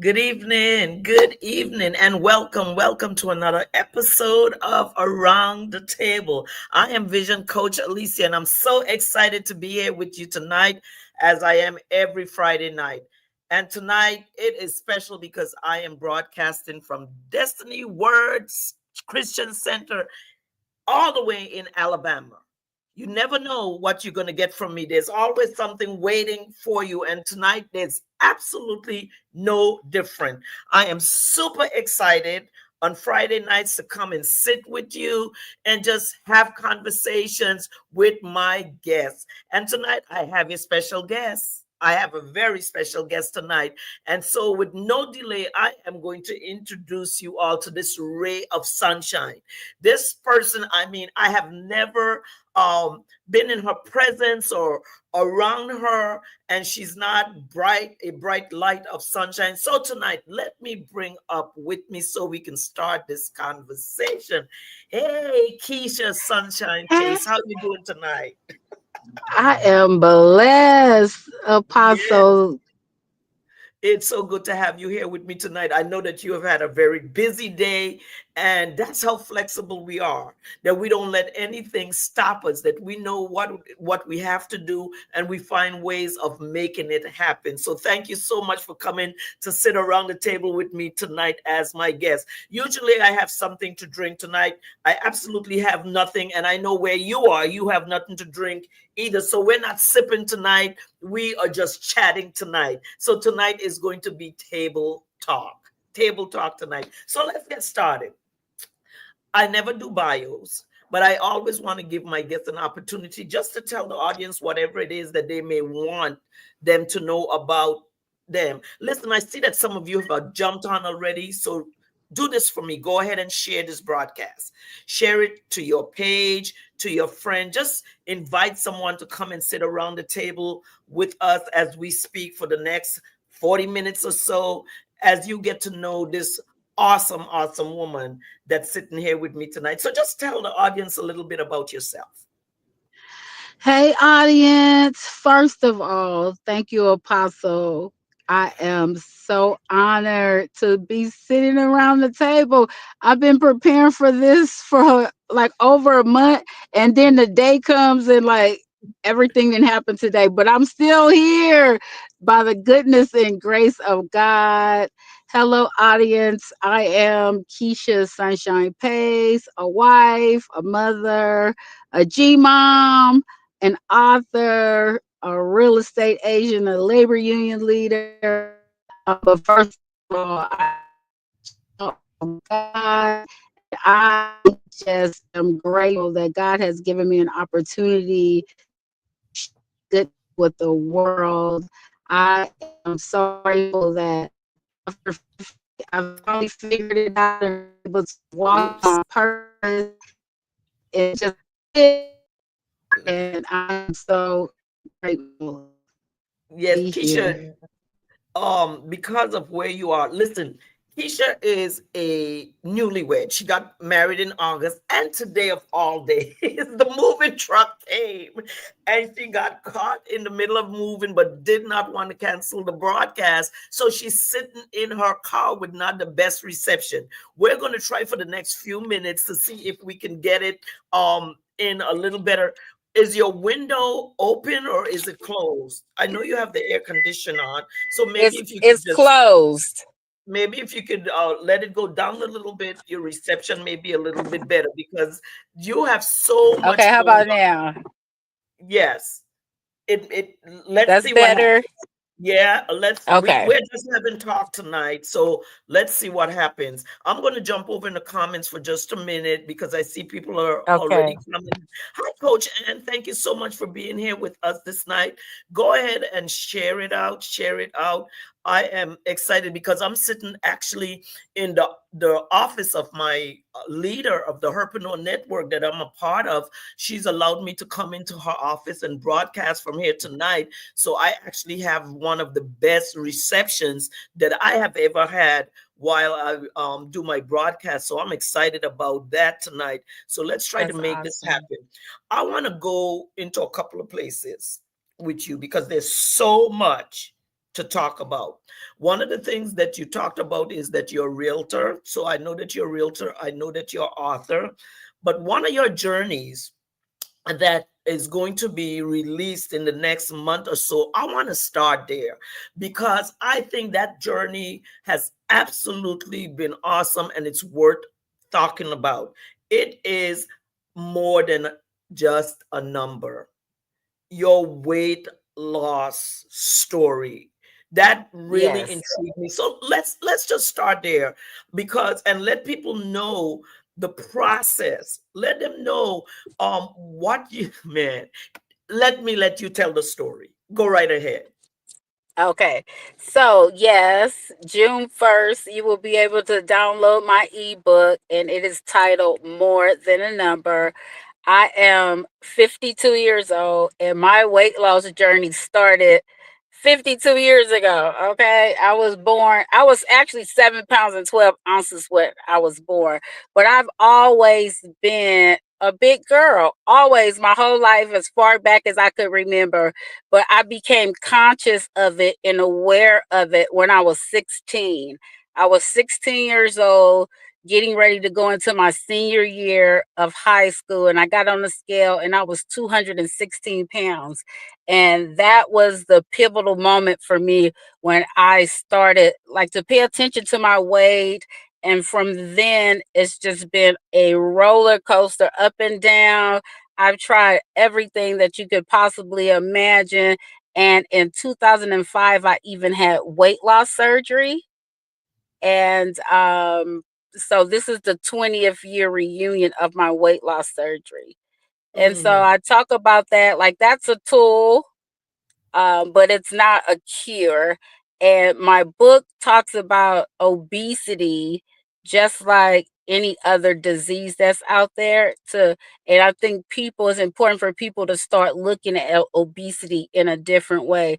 Good evening, and welcome to another episode of Around the Table. I am Vision Coach Alicia, and I'm so excited to be here with you tonight, as I am every Friday night. And tonight it is special because I am broadcasting from Destiny Words Christian Center all the way in Alabama. You never know what you're going to get from me. There's always something waiting for you. And tonight, there's absolutely no different. I am super excited on Friday nights to come and sit with you and just have conversations with my guests. And tonight, I have a special guest. I have a very special guest tonight. And so, with no delay, I am going to introduce you all to this ray of sunshine. This person, I mean, I have never been in her presence or around her, and she's not a bright light of sunshine. So tonight, let me bring up with me so we can start this conversation. Hey, Keisha Sunshine Hey, Chase, how you doing tonight? I am blessed, Yes. Apostle. It's so good to have you here with me tonight. I know that you have had a very busy day, and that's how flexible we are. That we don't let anything stop us. That we know what we have to do, and we find ways of making it happen. So thank you so much for coming to sit around the table with me tonight as my guest. Usually, I have something to drink tonight. I absolutely have nothing, and I know where you are. You have nothing to drink either. So we're not sipping tonight. We are just chatting tonight. So tonight is going to be table talk. Table talk tonight. So let's get started. I never do bios, but I always want to give my guests an opportunity just to tell the audience whatever it is that they may want them to know about them. Listen, I see that some of you have jumped on already. So do this for me. Go ahead and share this broadcast. Share it to your page, to your friend. Just invite someone to come and sit around the table with us as we speak for the next 40 minutes or so, as you get to know this awesome woman that's sitting here with me tonight. So just tell the audience a little bit about yourself. Hey, audience. First of all, thank you, Apostle. I am so honored to be sitting around the table. I've been preparing for this for like over a month, and then the day comes and like everything didn't happen today, but I'm still here by the goodness and grace of God. Hello, audience. I am Keisha Sunshine Pace, a wife, a mother, a G mom, an author, a real estate agent, a labor union leader. But first of all, God, I just am grateful that God has given me an opportunity good with the world. I am so grateful that after I've finally figured it out and able to walk Oops. on purpose and just and I'm so grateful to Yes, be here. Keisha, because of where you are, listen, Keisha is a newlywed. She got married in August, and today of all days, the moving truck came, and she got caught in the middle of moving, but did not want to cancel the broadcast. So she's sitting in her car with not the best reception. We're going to try for the next few minutes to see if we can get it in a little better. Is your window open or is it closed? I know you have the air conditioner on, so maybe It's if you could it's just closed. let it go down a little bit, your reception may be a little bit better because you have so Okay, much how going about on. now? Yes, it. Let's That's see what happens. better. Yeah, Okay. we're just having talk tonight, so let's see what happens. I'm going to jump over in the comments for just a minute because I see people are already Okay. coming. Hi, Coach Ann. Thank you so much for being here with us this night. Go ahead and share it out. Share it out. I am excited because I'm sitting actually in the office of my leader of the Herpreneur Network that I'm a part of. She's allowed me to come into her office and broadcast from here tonight. So I actually have one of the best receptions that I have ever had while I do my broadcast. So I'm excited about that tonight. So let's try to That's make this awesome. happen. I want to go into a couple of places with you because there's so much. to talk about. One of the things that you talked about is that you're a realtor. So I know that you're a realtor, I know that you're author, but one of your journeys that is going to be released in the next month or so, I want to start there because I think that journey has absolutely been awesome and it's worth talking about. It is more than just a number. Your weight loss story that really Yes. intrigued me. So let's just start there, because and let people know the process. Let them know what you man. Let you tell the story. Go right ahead. Okay. So, yes, June 1st, you will be able to download my ebook, and it is titled More Than a Number. I am 52 years old, and my weight loss journey started 52 years ago. Okay. I was actually 7 pounds and 12 ounces when I was born, but I've always been a big girl, always, my whole life, as far back as I could remember. But I became conscious of it and aware of it when I was 16. I was 16 years old, getting ready to go into my senior year of high school, and I got on the scale and I was 216 pounds. And that was the pivotal moment for me when I started like to pay attention to my weight. And from then, it's just been a roller coaster up and down. I've tried everything that you could possibly imagine. And in 2005, I even had weight loss surgery. And so this is the 20th year reunion of my weight loss surgery. And so Mhm. I talk about that like that's a tool, but it's not a cure. And my book talks about obesity just like any other disease that's out there. And I think it's important for people to start looking at obesity in a different way.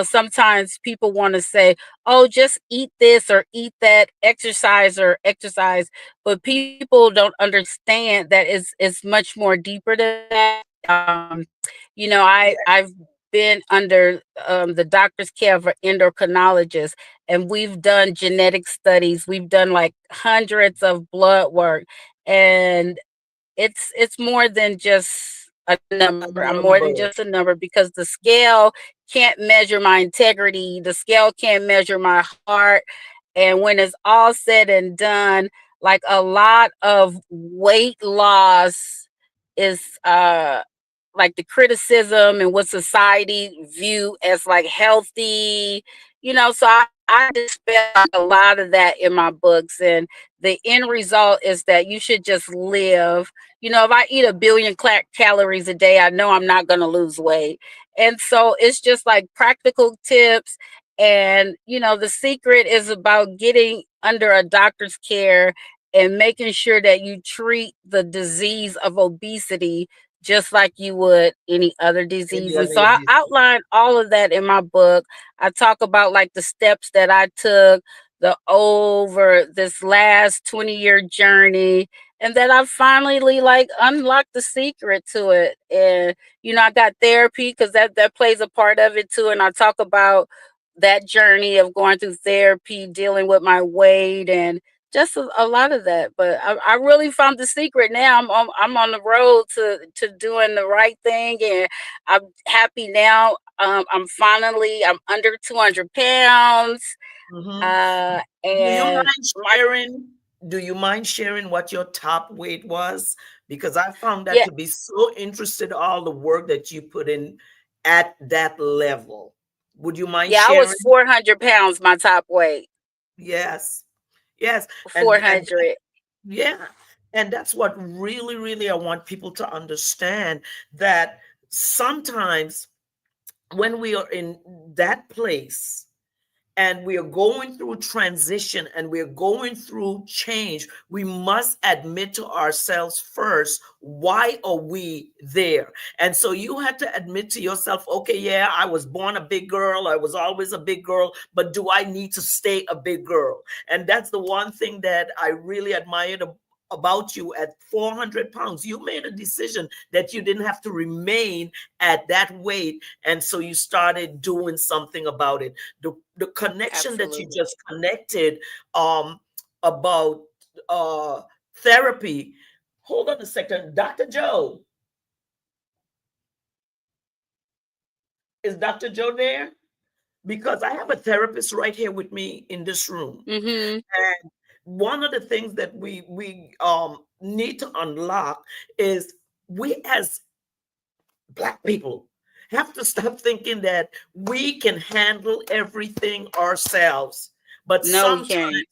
Sometimes people want to say, "Oh, just eat this or eat that, exercise or exercise," but people don't understand that it's much more deeper than that. I've been under the doctor's care of an endocrinologist, and we've done genetic studies. We've done like hundreds of blood work, and it's more than just a A number. I'm more than number. just a number because the scale can't measure my integrity. The scale can't measure my heart. And when it's all said and done, like a lot of weight loss is like the criticism and what society view as like healthy, so I dispel a lot of that in my books. And the end result is that you should just live. If I eat a billion calories a day, I know I'm not going to lose weight. And so it's just like practical tips. And the secret is about getting under a doctor's care and making sure that you treat the disease of obesity just like you would any other Any diseases. So other I disease. outline all of that in my book. I talk about like the steps that I took the over this last 20-year journey, and that I finally like unlocked the secret to it. And I got therapy because that plays a part of it too. And I talk about that journey of going through therapy, dealing with my weight, and just a lot of that. But I really found the secret now. I'm on the road to doing the right thing, and I'm happy now. I'm under 200 pounds, Mhm. Do you and mind my sharing? Do you mind sharing what your top weight was? Because I found that yeah, to be so interested, all the work that you put in at that level. Would you mind yeah, I was sharing? 400 pounds. My top weight, Yes. Yes. And 400. yeah. And that's what really I want people to understand, that sometimes when we are in that place and we are going through transition and we're going through change, we must admit to ourselves first, why are we there? And so you had to admit to yourself, okay, yeah, I was born a big girl, I was always a big girl, but do I need to stay a big girl? And that's the one thing that I really admired about you at 400 pounds. You made a decision that you didn't have to remain at that weight. And so you started doing something about it. The connection that you Absolutely. just connected um, about therapy. Hold on a second. Dr. Joe, is Dr. Joe there? Because I have a therapist right here with me in this room. Mm-hmm. And one of the things that we need to unlock is we as Black people have to stop thinking that we can handle everything ourselves. But No, we sometimes can't.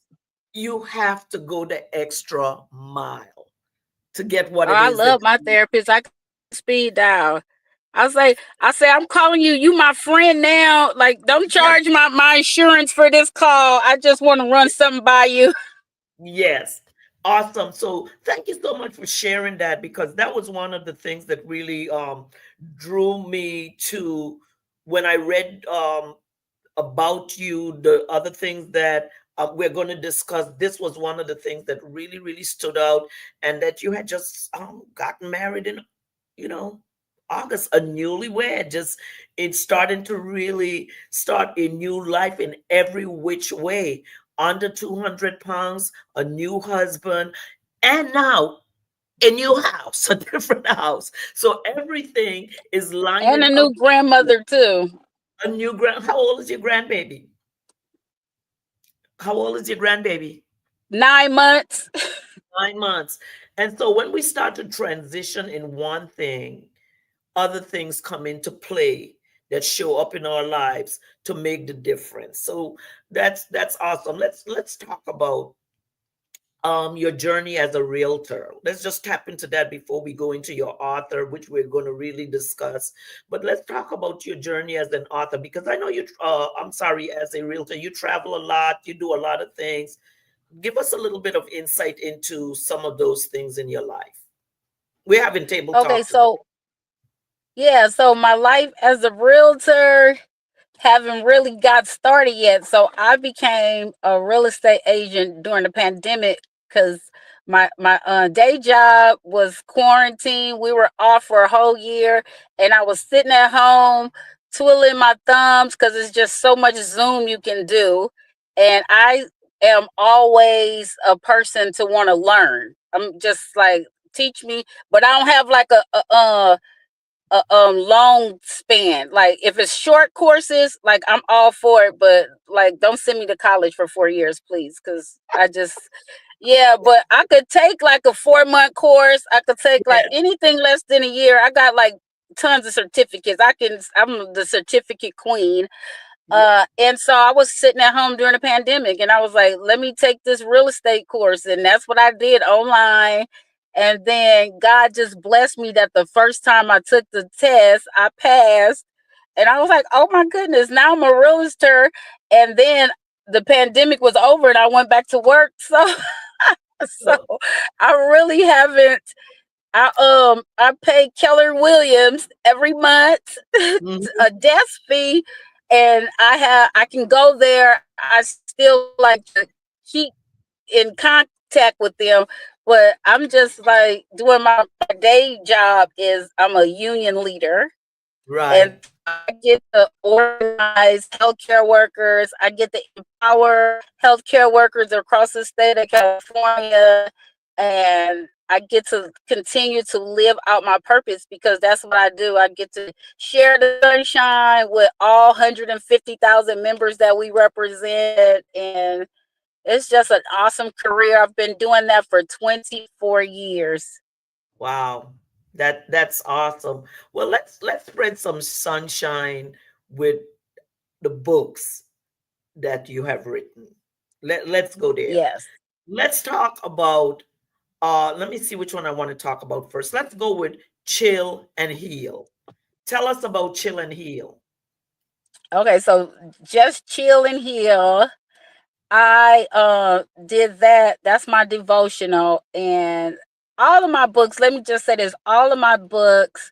you have to go the extra mile to get what Oh, it I is that love my you therapist. I can speed dial. I say, I'm calling you. You my friend now. Like, don't need. charge my insurance for this call. I just want to run something by you. Yes. Awesome. So thank you so much for sharing that, because that was one of the things that really drew me to when I read about you, the other things that we're going to discuss. This was one of the things that really, really stood out, and that you had just gotten married in, you know, August, a newlywed, just it's starting to really start a new life in every which way. Under 200 pounds, a new husband, and now a new house, a different house. So everything is And lining a up. new grandmother, too. A new How old is your grandbaby? How old is your grandbaby? 9 months. 9 months. And so when we start to transition in one thing, other things come into play that show up in our lives to make the difference. So that's awesome. Let's talk about your journey as a realtor. Let's just tap into that before we go into your author, which we're going to really discuss. But let's talk about your journey as an author, because I know you I'm sorry, as a realtor, you travel a lot, you do a lot of things. Give us a little bit of insight into some of those things in your life. We're having table Okay, talk today. so yeah, so my life as a realtor haven't really got started yet. So I became a real estate agent during the pandemic because my day job was quarantine. We were off for a whole year, and I was sitting at home twiddling my thumbs because it's just so much Zoom you can do. And I am always a person to want to learn. I'm just like, teach me, but I don't have like a long span. Like if it's short courses, like I'm all for it, but like don't send me to college for 4 years, please, because I just yeah. But I could take like a 4 month course. I could take like Yes, anything less than a year. I got like tons of certificates. I'm the certificate queen. yes, And so I was sitting at home during the pandemic and I was like, let me take this real estate course. And that's what I did online. And then God just blessed me that the first time I took the test, I passed. And I was like, oh my goodness, now I'm a realtor. And then the pandemic was over and I went back to work. So so so, I really haven't I pay Keller Williams every month mhm, a desk fee, and I can go there. I still like to keep in contact with them, but I'm just like doing my day job is I'm a union leader, and right. so I get to organize healthcare workers. I get to empower healthcare workers across the state of California, and I get to continue to live out my purpose because that's what I do. I get to share the sunshine with all 150,000 members that we represent, and it's just an awesome career. I've been doing that for 24 years. Wow. That's awesome. Well, let's spread some sunshine with the books that you have written. Let's go there. Yes. Let's talk about let me see which one I want to talk about first. Let's go with Chill and Heal. Tell us about Chill and Heal. Okay, so just chill and heal. I did that. That's my devotional, and all of my books, let me just say this, all of my books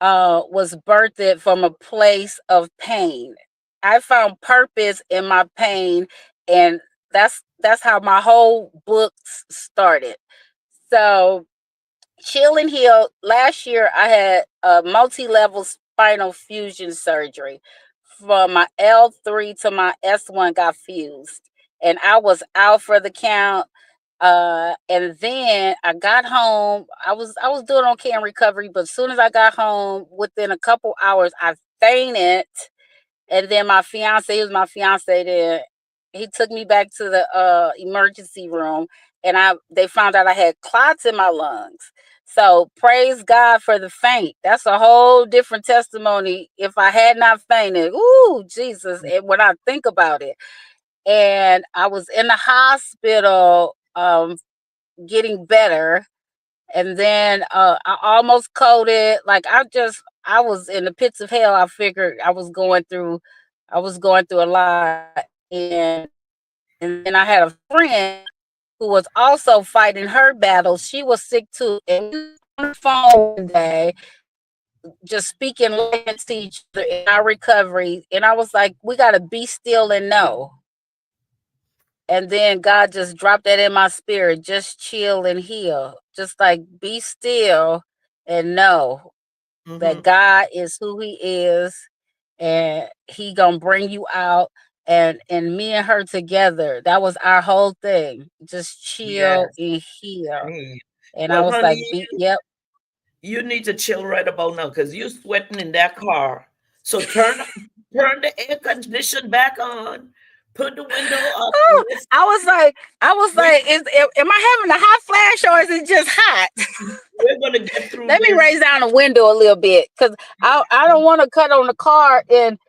was birthed from a place of pain. I found purpose in my pain, and that's how my whole books started. So Chill and Heal. Last year, I had a multi-level spinal fusion surgery. From my L3 to my S1 got fused, and I was out for the count. And then I got home. I was doing okay in recovery, but as soon as I got home, within a couple hours, I fainted. And then my fiance, he was my fiance then, he took me back to the emergency room, and they found out I had clots in my lungs. So praise God for the faint. That's a whole different testimony. If I had not fainted, ooh, Jesus, and when I think about it. And I was in the hospital getting better. And then I almost coded. Like I was in the pits of hell. I figured I was going through a lot. And then I had a friend who was also fighting her battle. She was sick too. And we were on the phone one day, just speaking life into each other in our recovery. And I was like, we gotta be still and know. And then God just dropped that in my spirit. Just chill and heal. Just like be still and know that Mhm. God is who he is, and he gonna bring you out. And me and her together, that was our whole thing. Just chill Yes. and heal. Hey. And I Well, was like, honey, yep. you need to chill right about now because you're sweating in that car. So turn the air condition back on, put the window up, and Oh, I was like, am I having a hot flash or is it just hot? we're gonna get through Let me this. raise down the window a little bit, because I don't want to cut on the car and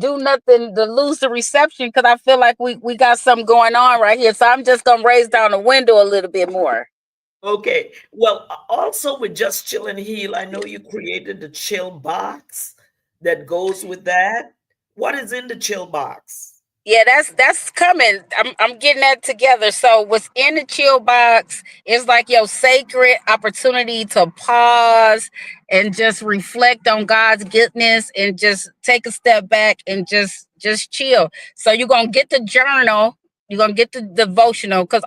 do nothing to lose the reception, because I feel like we got something going on right here. So I'm just gonna raise down the window a little bit more. Okay. Well, also with Just Chill and Heal, I know you created the chill box that goes with that. What is in the chill box? Yeah, that's coming. I'm getting that together. So what's in the chill box is like your sacred opportunity to pause and just reflect on God's goodness and just take a step back and just chill. So you're gonna get the journal, you're gonna get the devotional, because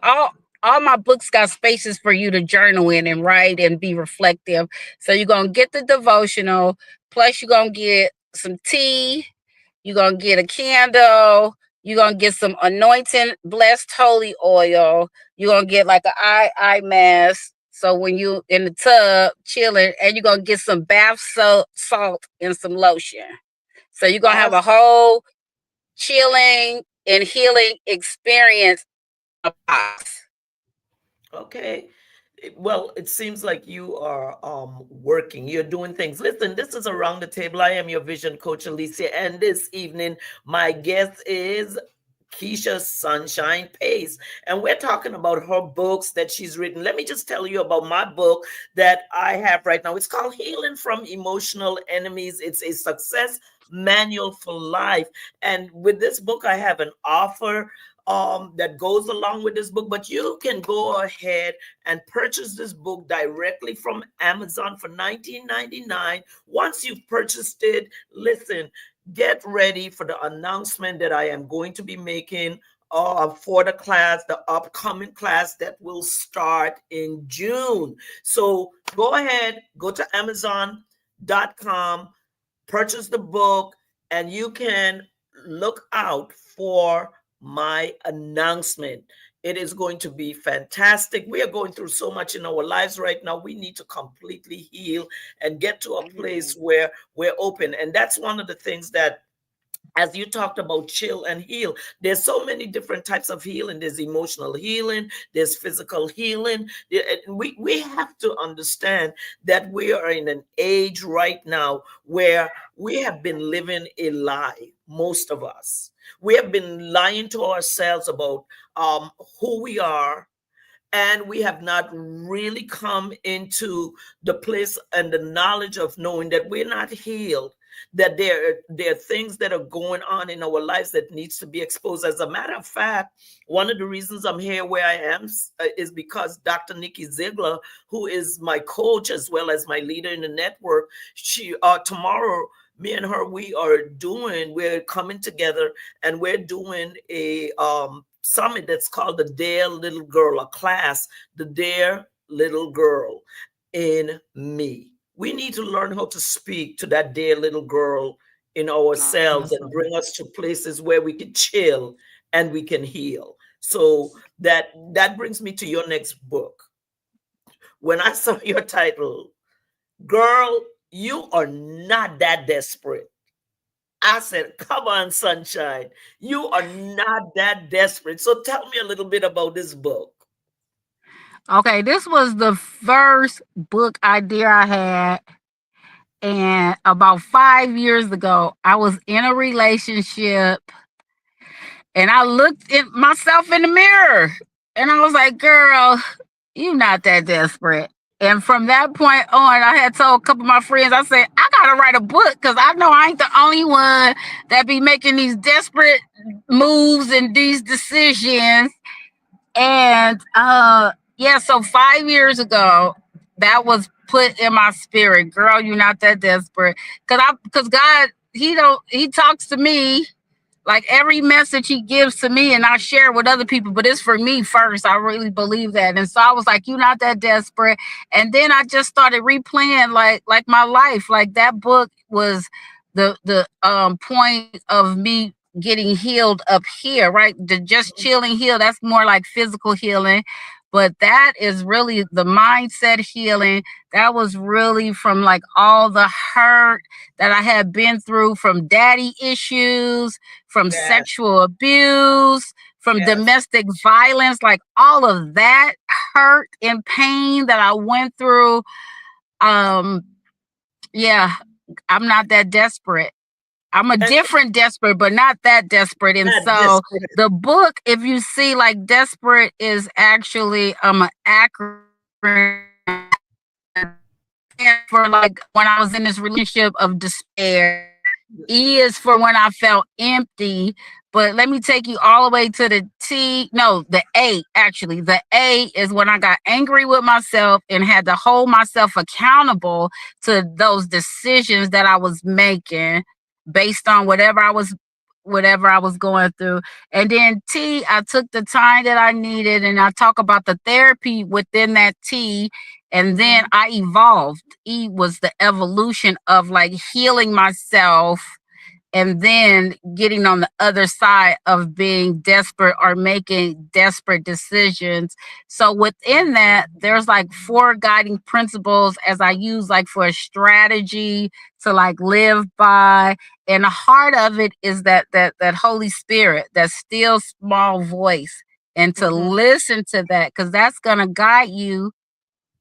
all my books got spaces for you to journal in and write and be reflective. So you're gonna get the devotional, plus you're gonna get some tea, you're going to get a candle. You're going to get some anointing, blessed holy oil. You're going to get like an eye mask. So when you in the tub chilling, and you're going to get some bath salt and some lotion. So you're going to have a Awesome. whole chilling and healing experience. Okay. Well, it seems like you are working. You're doing things. Listen, this is Around the Table. I am your vision coach, Alicia, and this evening my guest is Keisha Sunshine Pace, and we're talking about her books that she's written. Let me just tell you about my book that I have right now. It's called Healing from Emotional Enemies. It's a success manual for life. And with this book, I have an offer that goes along with this book, but you can go ahead and purchase this book directly from Amazon for $19.99. Once you've purchased it, listen, get ready for the announcement that I am going to be making for the class, the upcoming class that will start in June. So go ahead, go to Amazon.com, purchase the book, and you can look out for my announcement. It is going to be fantastic. We are going through so much in our lives right now. We need to completely heal and get to a place where we're open. And that's one of the things that, as you talked about chill and heal, there's so many different types of healing. There's emotional healing, there's physical healing. We have to understand that we are in an age right now where we have been living a lie, most of us. We have been lying to ourselves about who we are, and we have not really come into the place and the knowledge of knowing that we're not healed, that there are things that are going on in our lives that needs to be exposed. As a matter of fact, one of the reasons I'm here where I am is because Dr. Nikki Ziegler, who is my coach as well as my leader in the network, she tomorrow, me and her, we're coming together and we're doing a summit that's called the Dare Little Girl, a class, the Dare little girl in me. We need to learn how to speak to that dear little girl in ourselves and Awesome. bring us to places where we can chill and we can heal. So that brings me to your next book. When I saw your title, Girl, You Are Not That Desperate. I said, come on, sunshine. You are not that desperate. So tell me a little bit about this book. Okay, this was the first book idea I had. And about 5 years ago, I was in a relationship and I looked at myself in the mirror and I was like, girl, you not that desperate. And from that point on, I had told a couple of my friends, I said, I gotta write a book because I know I ain't the only one that be making these desperate moves and these decisions. And yeah, so 5 years ago, that was put in my spirit. Girl, you're not that desperate. Cause God, he talks to me like every message he gives to me and I share with other people, but it's for me first. I really believe that. And so I was like, you're not that desperate. And then I just started replaying like my life. Like that book was the point of me getting healed up here, right? The just chilling heal, that's more like physical healing. But that is really the mindset healing. That was really from like all the hurt that I had been through from daddy issues, from Yes, sexual abuse, from yes. domestic violence, like all of that hurt and pain that I went through. Um, yeah, I'm not that desperate. I'm a And different desperate, but not that desperate. And not so desperate. the book, if you see, like desperate is actually an acronym for like when I was in this relationship of despair. E is for when I felt empty. But let me take you all the way to the T. No, the A, actually. The A is when I got angry with myself and had to hold myself accountable to those decisions that I was making based on whatever I was going through. And then T, I took the time that I needed and I talk about the therapy within that T. And then Mhm. I evolved. E was the evolution of like healing myself and then getting on the other side of being desperate or making desperate decisions. So within that, there's like four guiding principles as I use like for a strategy to like live by. And the heart of it is that Holy Spirit, that still small voice, and to Mhm. listen to that because that's gonna guide you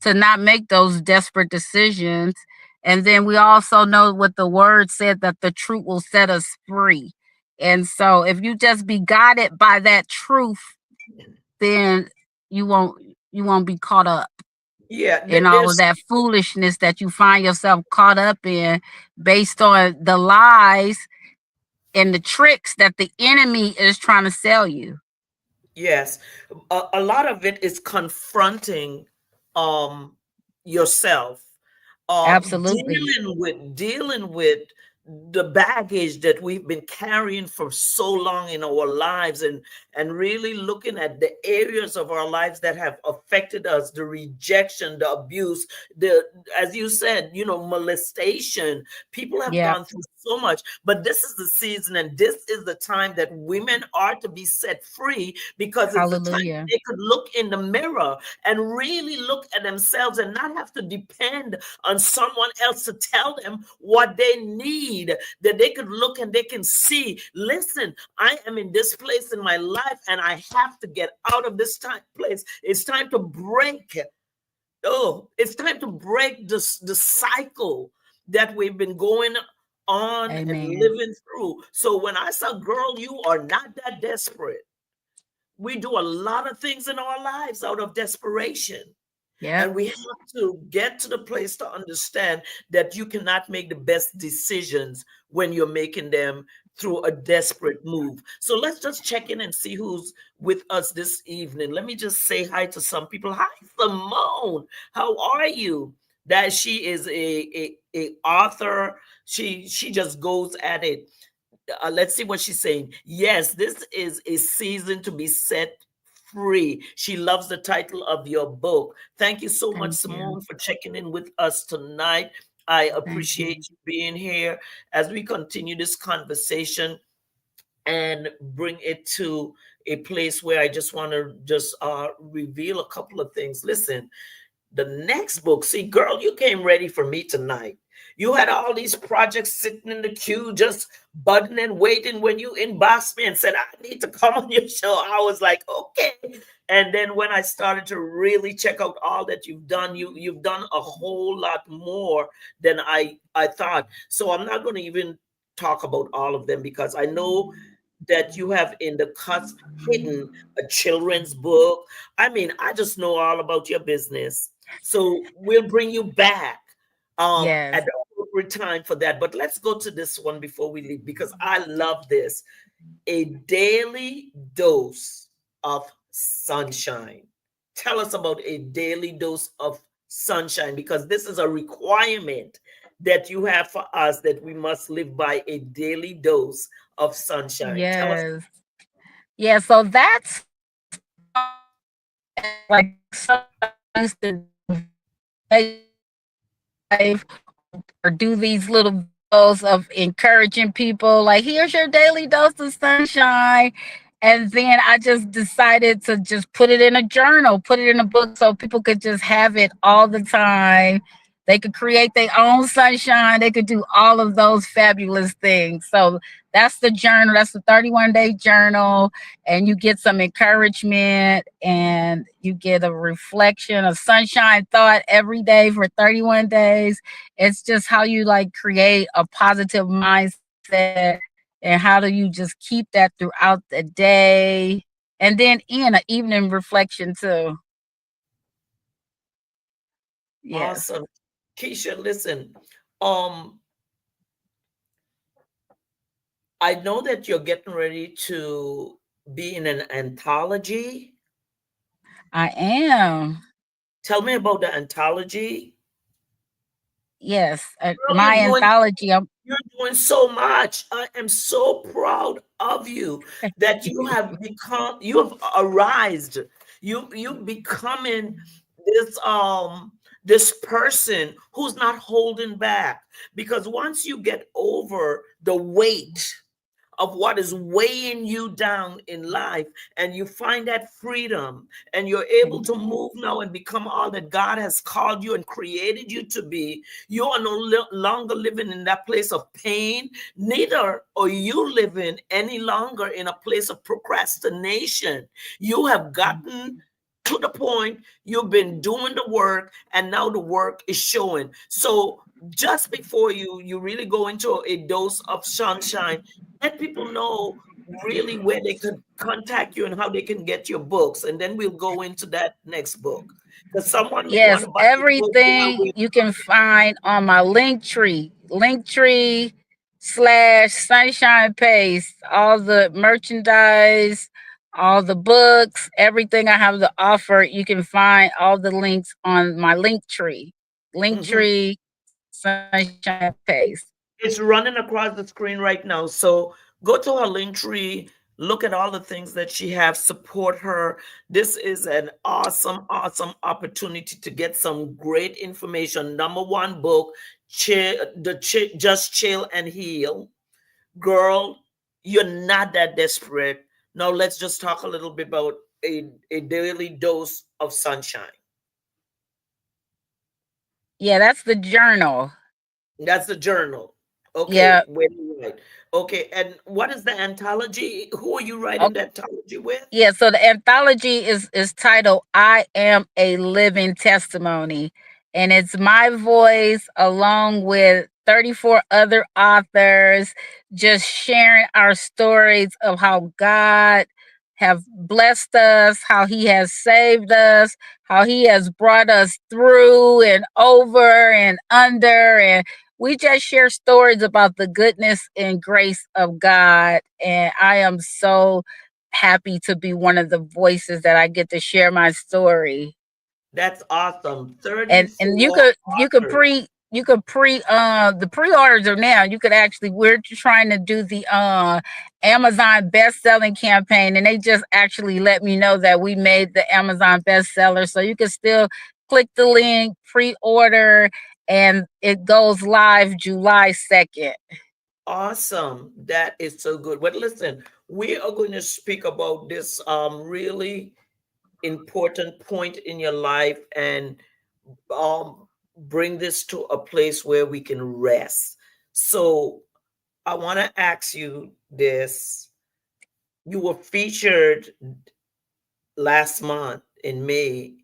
to not make those desperate decisions. And then we also know what the word said, that the truth will set us free. And so if you just be guided by that truth, then you won't you won't be caught up Yeah, in all of there's that foolishness that you find yourself caught up in based on the lies and the tricks that the enemy is trying to sell you. yes. A lot of it is confronting um yourself, Absolutely. dealing with the baggage that we've been carrying for so long in our lives, and really looking at the areas of our lives that have affected us, the rejection, the abuse, the, as you said, molestation. People have Yeah. gone through so much, but this is the season and this is the time that women are to be set free, because it's the time Hallelujah. they could look in the mirror and really look at themselves and not have to depend on someone else to tell them what they need, that they could look and they can see, listen, I am in this place in my life and I have to get out of this place. It's time to break. Oh, it's time to break this the cycle that we've been going on and Amen. living through. So when I said, girl, you are not that desperate. We do a lot of things in our lives out of desperation. Yep. And we have to get to the place to understand that you cannot make the best decisions when you're making them through a desperate move. So let's just check in and see who's with us this evening. Let me just say hi to some people. Hi, Simone. How are you? That she is a author. She just goes at it. Let's see what she's saying. Yes, this is a season to be set free. She loves the title of your book. Thank you so much, Thank you. Simone, for checking in with us tonight. I Thank you. appreciate you being here as we continue this conversation and bring it to a place where I just want to just reveal a couple of things. Listen, the next book, see, girl, you came ready for me tonight. You had all these projects sitting in the queue, just budding and waiting when you inboxed me and said, I need to come on your show. I was like, okay. And then when I started to really check out all that you've done, you've done a whole lot more than I thought. So I'm not going to even talk about all of them because I know that you have in the cuts hidden a children's book. I mean, I just know all about your business. So we'll bring you back at Yes. the appropriate time for that. But let's go to this one before we leave because I love this. A daily dose of sunshine. Tell us about a daily dose of sunshine because this is a requirement that you have for us that we must live by a daily dose of sunshine. Tell us. Yes. Yeah. So that's like so used to life or do these little videos of encouraging people like here's your daily dose of sunshine, and then I just decided to just put it in a journal, put it in a book so people could just have it all the time. They could create their own sunshine, they could do all of those fabulous things. So that's the journal, that's the 31-day journal, and you get some encouragement and you get a reflection, a sunshine thought every day for 31 days. It's just how you like create a positive mindset and how do you just keep that throughout the day, and then in an evening reflection too. Yes, Awesome. Keisha, listen. Um, I know that you're getting ready to be in an anthology. I am. Tell me about the anthology. Yes, Girl, my anthology. you're doing so much. I am so proud of you that you have arisen. You becoming this this person who's not holding back because once you get over the weight of what is weighing you down in life and you find that freedom and you're able to move now and become all that God has called you and created you to be, you are no longer living in that place of pain, neither are you living any longer in a place of procrastination. You have gotten to the point, you've been doing the work and now the work is showing. So just before you really go into a dose of sunshine, let people know really where they could contact you and how they can get your books, and then we'll go into that next book because someone want Yes, to buy your book, they are everything you waiting. can find on my Linktree/Sunshine Paste. All the merchandise, all the books, everything I have to offer. You can find all the links on my Linktree. Mhm. Linktree Sunshine Paste. It's running across the screen right now. So go to her link tree, look at all the things that she has, support her. This is an awesome, awesome opportunity to get some great information. Number one book, Just Chill and Heal. Girl, you're not that desperate. Now let's just talk a little bit about a daily dose of sunshine. Yeah, that's the journal. That's the journal. Okay, Yeah. where do you write? Okay, and what is the anthology? Who are you writing Okay. the anthology with? Yeah, so the anthology is titled I Am a Living Testimony, and it's my voice along with 34 other authors just sharing our stories of how God have blessed us, how he has saved us, how he has brought us through and over and under, and we just share stories about the goodness and grace of God. And I am so happy to be one of the voices that I get to share my story. That's awesome. And 34 you could authors. you could the pre-orders are now. You could actually, we're trying to do the Amazon best-selling campaign, and they just actually let me know that we made the Amazon bestseller. So you can still click the link, pre-order, and it goes live July 2nd. Awesome. That is so good. But listen, we are going to speak about this really important point in your life and bring this to a place where we can rest. So I want to ask you this. You were featured last month in May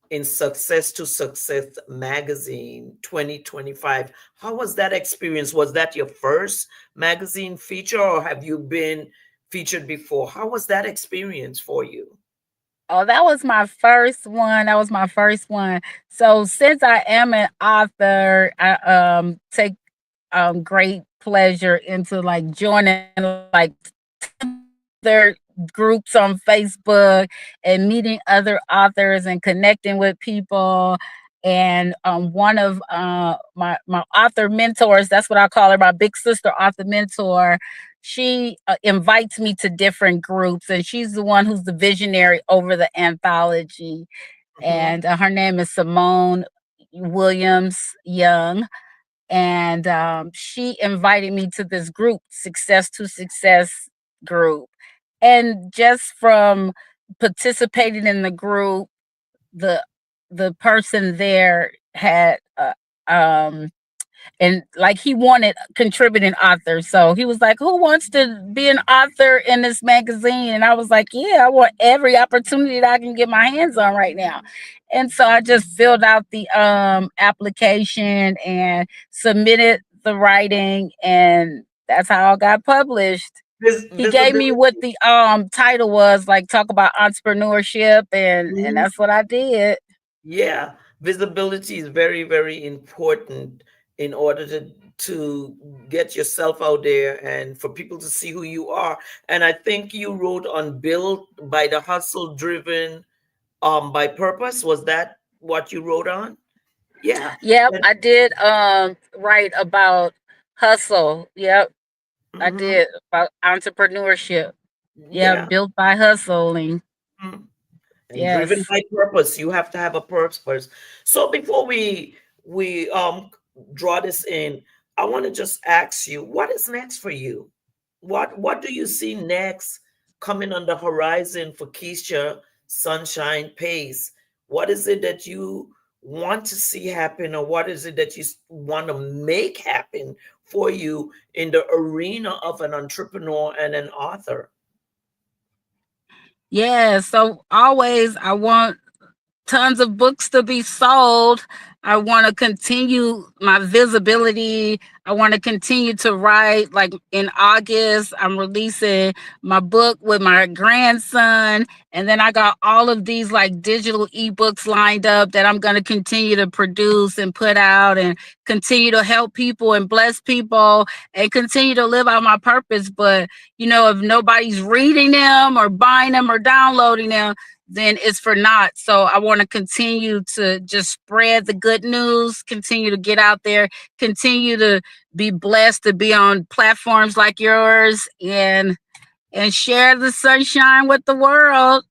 in Success to Success magazine 2025. How was that experience? Was that your first magazine feature or have you been featured before? How was that experience for you? Oh, that was my first one. That was my first one. So since I am an author, I take great pleasure into like joining like other groups on Facebook and meeting other authors and connecting with people. And one of my author mentors, that's what I call her, my big sister author mentor, she invites me to different groups, and she's the one who's the visionary over the anthology. Mhm. And her name is Simone Williams Young, and she invited me to this group, Success to Success group. And just from participating in the group, the the person there had and like he wanted contributing authors. So he was like, "Who wants to be an author in this magazine?" And I was like, "Yeah, I want every opportunity that I can get my hands on right now." And so I just filled out the application and submitted the writing, and that's how I got published. He gave me what Visibility. the title was, like talk about entrepreneurship, and Mhm. that's what I did. Yeah, visibility is very, very important in order to get yourself out there and for people to see who you are. And I think you wrote on Built by the Hustle Driven by Purpose. Was that what you wrote on? Yeah. Yep, And, I did write about hustle. Yep, I mhm, did about entrepreneurship. Yeah, yeah. built by hustling. Mhm. And driven Yes. by purpose. You have to have a purpose. So before we draw this in, I want to just ask you, what is next for you? What do you see next coming on the horizon for Keisha Sunshine Pace? What is it that you want to see happen, or what is it that you want to make happen for you in the arena of an entrepreneur and an author? Yeah, so always I want tons of books to be sold. I want to continue my visibility. I want to continue to write. Like in August, I'm releasing my book with my grandson. And then I got all of these like digital ebooks lined up that I'm going to continue to produce and put out and continue to help people and bless people and continue to live out my purpose. But, if nobody's reading them or buying them or downloading them, then it's for naught. So I want to continue to just spread the good news, continue to get out there, continue to be blessed to be on platforms like yours and share the sunshine with the world.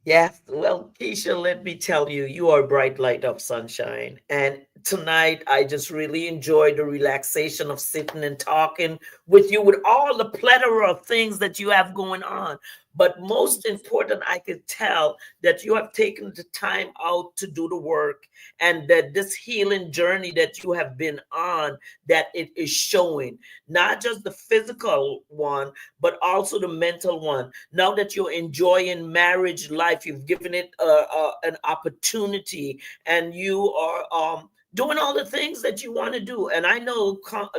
Yes, well, Keisha, let me tell you, you are a bright light of sunshine. And tonight, I just really enjoyed the relaxation of sitting and talking with you with all the plethora of things that you have going on. But most important, I could tell that you have taken the time out to do the work and that this healing journey that you have been on, that it is showing, not just the physical one, but also the mental one. Now that you're enjoying marriage life, you've given it an opportunity, and you are doing all the things that you want to do. And I know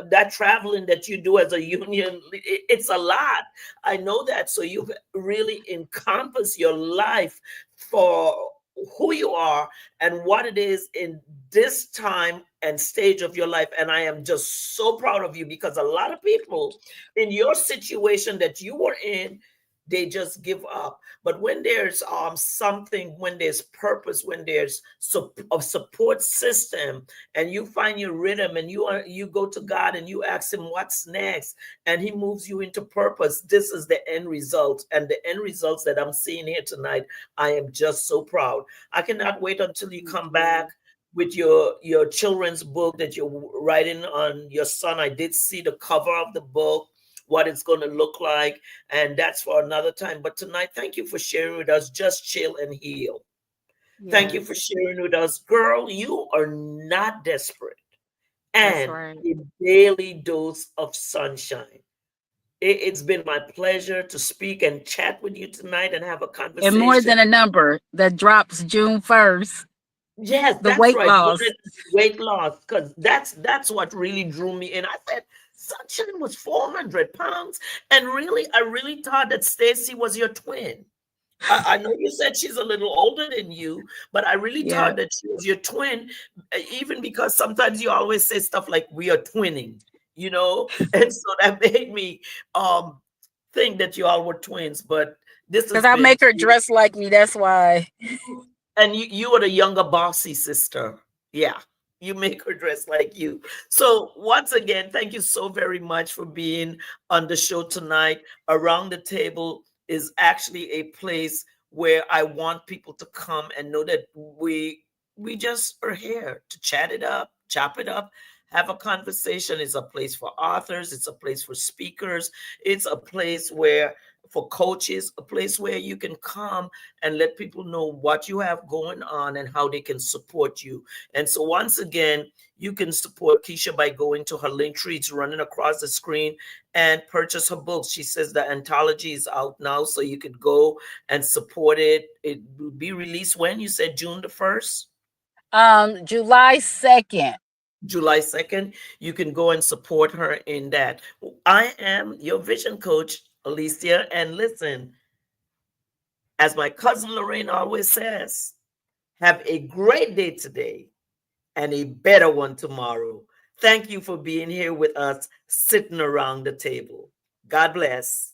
that traveling that you do as a union, it's a lot. I know that. So you've really encompassed your life for who you are and what it is in this time and stage of your life. And I am just so proud of you because a lot of people in your situation that you were in, they just give up. But when there's something, when there's purpose, when there's a support system, and you find your rhythm, and you go to God and you ask him what's next, and he moves you into purpose, this is the end result. And the end results that I'm seeing here tonight, I am just so proud. I cannot wait until you come back with your children's book that you're writing on your son. I did see the cover of the book, what it's going to look like, and that's for another time. But tonight, thank you for sharing with us. Just chill and heal. Thank you for Yes, sharing with us. Girl, you are not desperate. that's And right. a daily dose of sunshine. It's been my pleasure to speak and chat with you tonight and have a And more conversation. than a number that drops June 1st, Yes, the that's weight right. loss. Weight loss, because that's what really drew me in. I said Sunshine was 400 pounds, and really, I really thought that Stacy was your twin. I know you said she's a little older than you, but I really Yeah. thought that she was your twin, even because sometimes you always say stuff like "we are twinning," and so that made me um think that you all were twins. But this Because has I been, make her dress like me. That's why. and you are the younger bossy sister. Yeah, you make her dress like you. So once again, thank you so very much for being on the show tonight. Around the Table is actually a place where I want people to come and know that we just are here to chat it up, chop it up, have a conversation. It's a place for authors, it's a place for speakers, it's a place where for coaches, a place where you can come and let people know what you have going on and how they can support you. And so, once again, you can support Keisha by going to her link tree. It's running across the screen, and purchase her books. She says the anthology is out now, so you could go and support it. It will be released when? You said June the 1st? July 2nd. July 2nd. You can go and support her in that. I am your vision coach, Alicia. And listen, as my cousin Lorraine always says, have a great day today and a better one tomorrow. Thank you for being here with us, sitting around the table. God bless.